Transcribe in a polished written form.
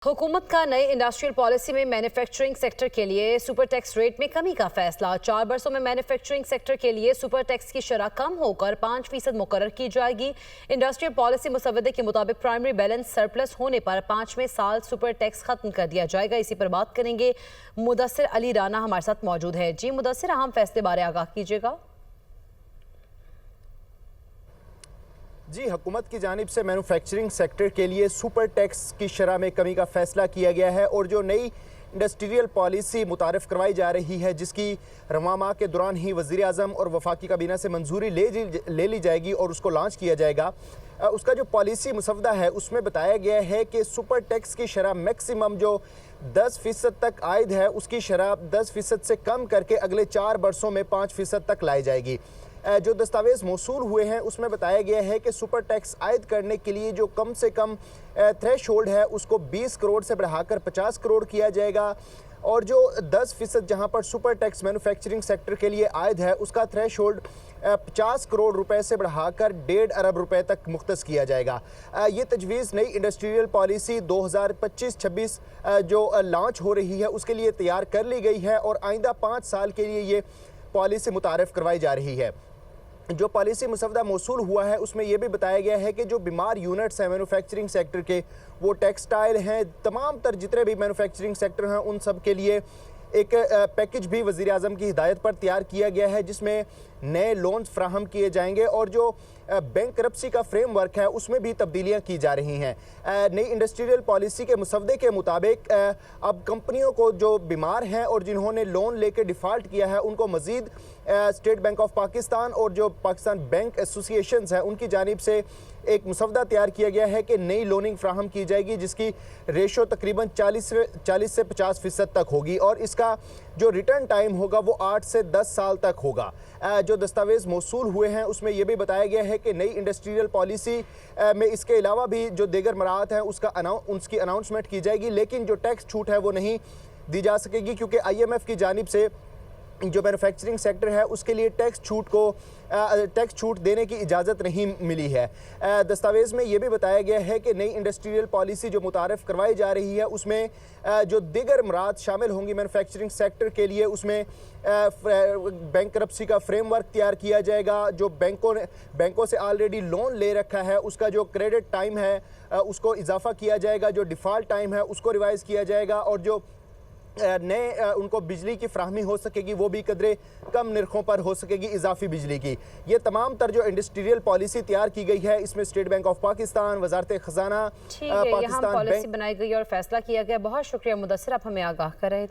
हुकूमत का नई इंडस्ट्रियल पॉलिसी में मैन्युफैक्चरिंग सेक्टर के लिए सुपर टैक्स रेट में कमी का फैसला। 4 बरसों में मैन्युफैक्चरिंग सेक्टर के लिए सुपर टैक्स की शरह कम होकर 5% मुकर्रर की जाएगी। इंडस्ट्रियल पॉलिसी मुसवदे के मुताबिक प्राइमरी बैलेंस सरप्लस होने पर 5वें साल सुपर टैक्स खत्म कर दिया जाएगा। इसी पर बात करेंगे। मुदस्सिर अली राना हमारे साथ मौजूद है। जी मुदस्सिर, अहम फैसले बारे आगाह कीजिएगा। जी, हुकूमत की जानिब से मैन्युफैक्चरिंग सेक्टर के लिए सुपर टैक्स की शरह में कमी का फैसला किया गया है और जो नई इंडस्ट्रियल पॉलिसी मुतारफ़ करवाई जा रही है, जिसकी रवां माह के दौरान ही वज़ीर आज़म और वफाकी काबीना से मंजूरी ले ली जाएगी और उसको लॉन्च किया जाएगा। उसका जो पॉलिसी मुसवदा है उसमें बताया गया है कि सुपर टैक्स की शरह मैक्सिमम जो 10% तक आयद है उसकी शरह 10% से कम करके अगले 4 बरसों में 5% तक लाई जाएगी। जो दस्तावेज़ मौसूल हुए हैं उसमें बताया गया है कि सुपर टैक्स आयद करने के लिए जो कम से कम थ्रेशोल्ड है उसको 20 करोड़ से बढ़ाकर 50 करोड़ किया जाएगा और जो 10% जहां पर सुपर टैक्स मैन्युफैक्चरिंग सेक्टर के लिए आयद है उसका थ्रेशोल्ड 50 करोड़ रुपए से बढ़ाकर 1.5 अरब रुपए तक मुख्तस किया जाएगा। ये तजवीज़ नई इंडस्ट्रियल पॉलिसी 2025-26 जो लॉन्च हो रही है उसके लिए तैयार कर ली गई है और आइंदा 5 साल के लिए ये पॉलिसी मुतारफ़ करवाई जा रही है। जो पॉलिसी मुसवदा मौसूल हुआ है उसमें यह भी बताया गया है कि जो बीमार यूनिट्स हैं मैन्युफैक्चरिंग सेक्टर के, वो टेक्सटाइल हैं, तमाम तर जितने भी मैन्युफैक्चरिंग सेक्टर हैं उन सब के लिए एक पैकेज भी वज़ीर आज़म की हिदायत पर तैयार किया गया है जिसमें नए लोन्स फ्राहम किए जाएंगे और जो बैंकरप्सी का फ्रेमवर्क है उसमें भी तब्दीलियां की जा रही हैं। नई इंडस्ट्रियल पॉलिसी के मुसवदे के मुताबिक अब कंपनियों को जो बीमार हैं और जिन्होंने लोन लेकर डिफ़ॉल्ट किया है उनको मज़ीद स्टेट बैंक ऑफ पाकिस्तान और जो पाकिस्तान बैंक एसोसिएशंस हैं उनकी जानिब से एक मुसवदा तैयार किया गया है कि नई लोनिंग फ्राहम की जाएगी जिसकी रेशो तकरीबन 40 से 50% तक होगी और इसका जो रिटर्न टाइम होगा वो 8 से 10 साल तक होगा। जो दस्तावेज़ मौसूल हुए हैं उसमें यह भी बताया गया है कि नई इंडस्ट्रियल पॉलिसी में इसके अलावा भी जो दीगर मराहत हैं उसकी अनाउंसमेंट की जाएगी, लेकिन जो टैक्स छूट है वो नहीं दी जा सकेगी क्योंकि IMF की जानिब से जो मैन्युफैक्चरिंग सेक्टर है उसके लिए टैक्स छूट देने की इजाज़त नहीं मिली है। दस्तावेज़ में ये भी बताया गया है कि नई इंडस्ट्रियल पॉलिसी जो मुतारफ़ करवाई जा रही है उसमें जो दीगर मराद शामिल होंगी मैन्युफैक्चरिंग सेक्टर के लिए, उसमें बैंकरप्सी का फ्रेमवर्क तैयार किया जाएगा। जो बैंकों से ऑलरेडी लोन ले रखा है उसका जो क्रेडिट टाइम है उसको इजाफा किया जाएगा, जो डिफ़ॉल्ट टाइम है उसको रिवाइज़ किया जाएगा और जो नए उनको बिजली की फ्राहमी हो सकेगी वो भी कदरे कम निर्खों पर हो सकेगी इजाफी बिजली की। ये तमाम तर जो इंडस्ट्रियल पॉलिसी तैयार की गई है इसमें स्टेट बैंक ऑफ पाकिस्तान, वजारत खजाना, पाकिस्तान पॉलिसी बनाई गई और फैसला किया गया। बहुत शुक्रिया मुदस्सिर, आप हमें आगाह कर रहे थे।